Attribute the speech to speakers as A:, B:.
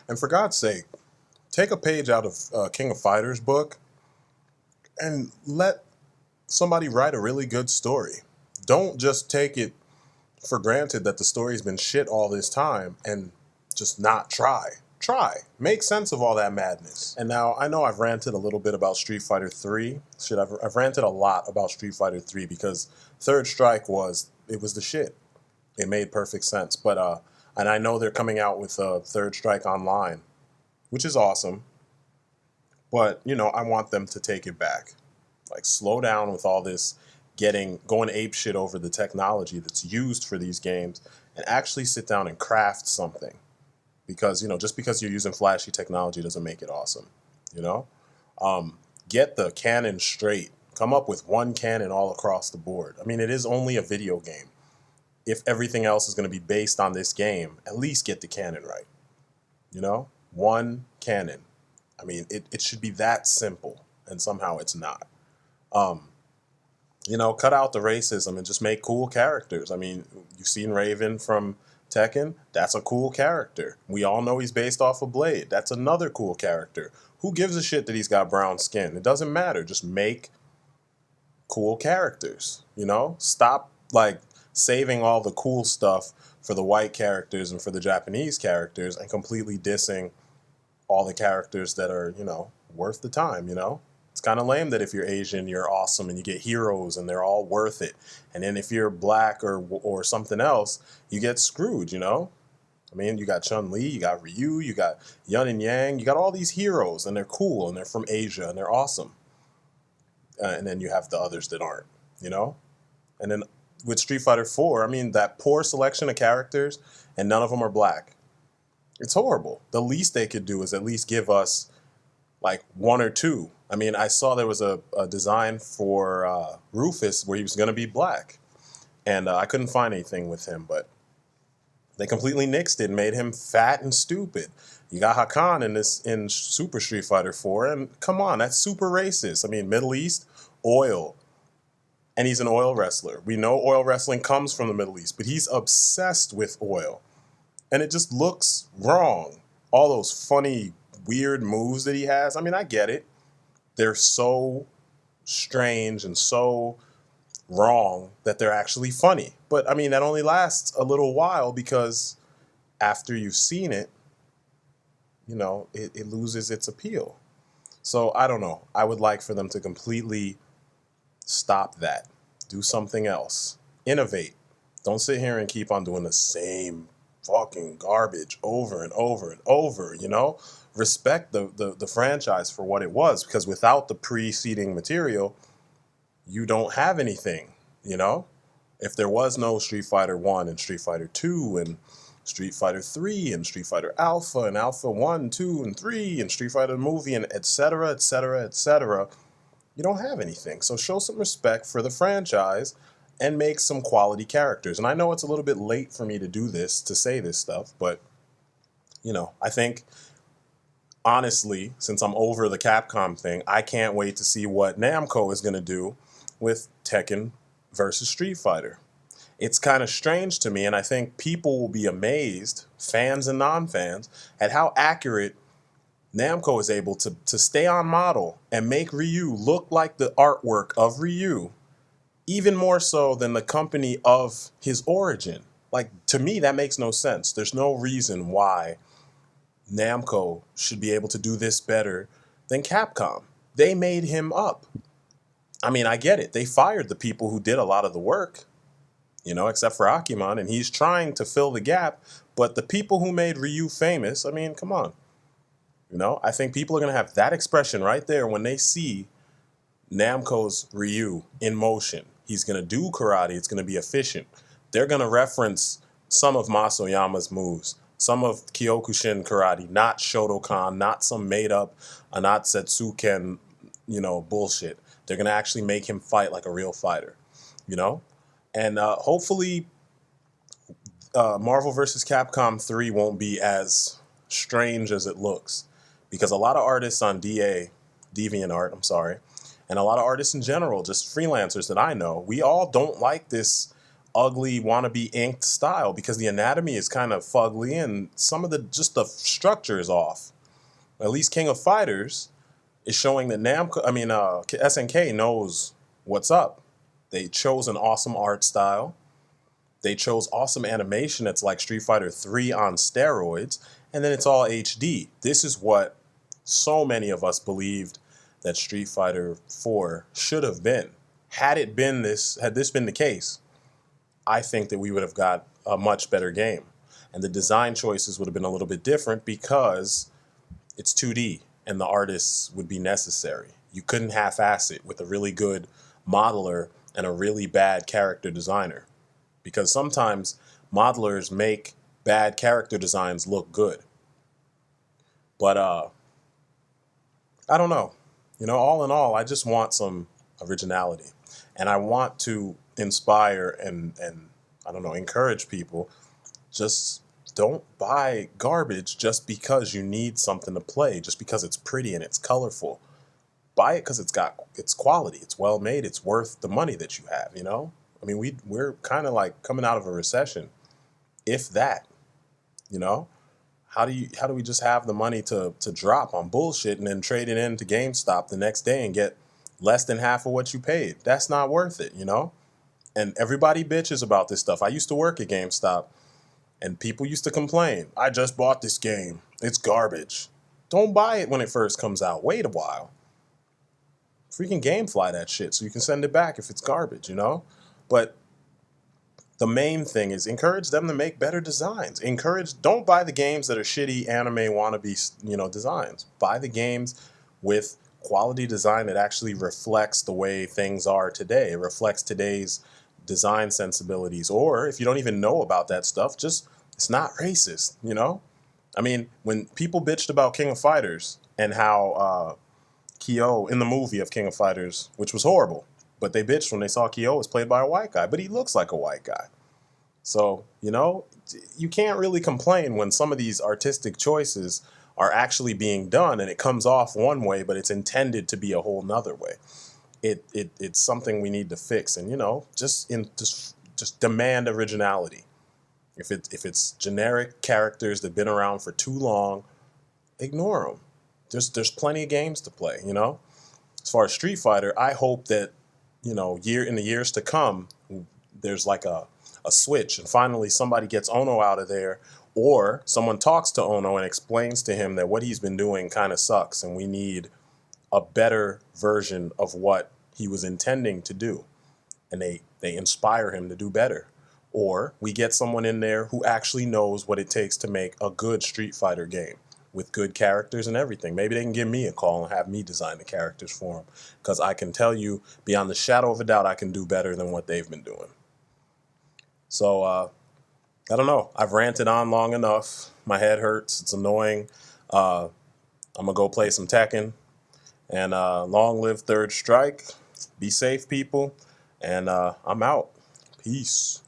A: And for God's sake, take a page out of King of Fighters book and let somebody write a really good story. Don't just take it for granted that the story's been shit all this time and just not try. Try. Make sense of all that madness. And now I know I've ranted a little bit about Street Fighter 3. Shit, I've ranted a lot about Street Fighter 3 because Third Strike was the shit. It made perfect sense. But and I know they're coming out with Third Strike Online, which is awesome. But, I want them to take it back. Like, slow down with all this going ape shit over the technology that's used for these games and actually sit down and craft something. Because, just because you're using flashy technology doesn't make it awesome, you know? Get the canon straight. Come up with one canon all across the board. I mean, it is only a video game. If everything else is going to be based on this game, at least get the canon right. One canon. I mean, it should be that simple, and somehow it's not. Um, Cut out the racism and just make cool characters. I mean, you've seen Raven from Tekken. That's a cool character. We all know he's based off of Blade. That's another cool character. Who gives a shit that he's got brown skin? It doesn't matter. Just make cool characters. Stop like saving all the cool stuff for the white characters and for the Japanese characters and completely dissing all the characters that are, worth the time. It's kind of lame that if you're Asian, you're awesome and you get heroes and they're all worth it. And then if you're black or something else, you get screwed. I mean, you got Chun-Li, you got Ryu, you got Yun and Yang, you got all these heroes and they're cool and they're from Asia and they're awesome. And then you have the others that aren't. And then with Street Fighter 4, I mean, that poor selection of characters and none of them are black. It's horrible. The least they could do is at least give us like one or two. I mean, I saw there was a design for Rufus where he was going to be black. And I couldn't find anything with him, but they completely nixed it and made him fat and stupid. You got Hakan in Super Street Fighter 4, and come on, that's super racist. I mean, Middle East, oil. And he's an oil wrestler. We know oil wrestling comes from the Middle East, but he's obsessed with oil. And it just looks wrong. All those funny, weird moves that he has, I mean, I get it. They're so strange and so wrong that they're actually funny. But, I mean, that only lasts a little while because after you've seen it, it loses its appeal. So, I don't know. I would like for them to completely stop that. Do something else. Innovate. Don't sit here and keep on doing the same fucking garbage over and over and over, Respect the franchise for what it was, because without the preceding material, you don't have anything, If there was no Street Fighter 1 and Street Fighter 2 and Street Fighter 3 and Street Fighter Alpha and Alpha 1, 2, and 3 and Street Fighter movie and etc., etc., etc., you don't have anything. So show some respect for the franchise and make some quality characters. And I know it's a little bit late for me to say this stuff, but, I think, honestly, since I'm over the Capcom thing, I can't wait to see what Namco is going to do with Tekken versus Street Fighter. It's kind of strange to me, and I think people will be amazed, fans and non-fans, at how accurate Namco is able to stay on model and make Ryu look like the artwork of Ryu, even more so than the company of his origin. Like, to me, that makes no sense. There's no reason why Namco should be able to do this better than Capcom. They made him up. I mean, I get it. They fired the people who did a lot of the work, except for Akiman, and he's trying to fill the gap. But the people who made Ryu famous, I mean, come on. I think people are going to have that expression right there when they see Namco's Ryu in motion. He's going to do karate. It's going to be efficient. They're going to reference some of Masoyama's moves, some of Kyokushin karate, not Shotokan, not some made-up Anatsetsuken, bullshit. They're going to actually make him fight like a real fighter, And hopefully Marvel vs. Capcom 3 won't be as strange as it looks. Because a lot of artists on DeviantArt, and a lot of artists in general, just freelancers that I know, we all don't like this ugly wannabe inked style because the anatomy is kind of fugly and some of the just the structure is off. At least King of Fighters is showing that SNK knows what's up. They chose an awesome art style. They chose awesome animation. It's like Street Fighter 3 on steroids, and then it's all HD. This is what so many of us believed that Street Fighter 4 should have been. Had this been the case, I think that we would have got a much better game. And the design choices would have been a little bit different because it's 2D and the artists would be necessary. You couldn't half-ass it with a really good modeler and a really bad character designer. Because sometimes modelers make bad character designs look good. But I don't know. All in all, I just want some originality. And I want to inspire and I don't know, encourage people. Just don't buy garbage just because you need something to play, just because it's pretty and it's colorful. Buy it because it's quality, it's well made, it's worth the money that you have. I mean, we're kind of like coming out of a recession, if that. You know, how do we just have the money to drop on bullshit and then trade it into GameStop the next day and get less than half of what you paid? That's not worth it. And everybody bitches about this stuff. I used to work at GameStop, and people used to complain. I just bought this game. It's garbage. Don't buy it when it first comes out. Wait a while. Freaking GameFly that shit so you can send it back if it's garbage. But the main thing is encourage them to make better designs. Don't buy the games that are shitty anime wannabe, designs. Buy the games with quality design that actually reflects the way things are today. It reflects today's design sensibilities. Or if you don't even know about that stuff, it's not racist. I mean, when people bitched about King of Fighters and how Kyo in the movie of King of Fighters, which was horrible, but they bitched when they saw Kyo was played by a white guy, but he looks like a white guy. So, you can't really complain when some of these artistic choices are actually being done and it comes off one way, but it's intended to be a whole nother way. It's something we need to fix, and just demand originality. If it's generic characters that've been around for too long, ignore them. There's plenty of games to play. As far as Street Fighter, I hope that in the years to come, there's like a switch, and finally somebody gets Ono out of there, or someone talks to Ono and explains to him that what he's been doing kind of sucks, and we need a better version of what he was intending to do, and they inspire him to do better. Or we get someone in there who actually knows what it takes to make a good Street Fighter game with good characters and everything. Maybe they can give me a call and have me design the characters for them, because I can tell you beyond the shadow of a doubt I can do better than what they've been doing. So I don't know. I've ranted on long enough. My head hurts. It's annoying. I'm going to go play some Tekken. And long live Third Strike. Be safe, people. And I'm out. Peace.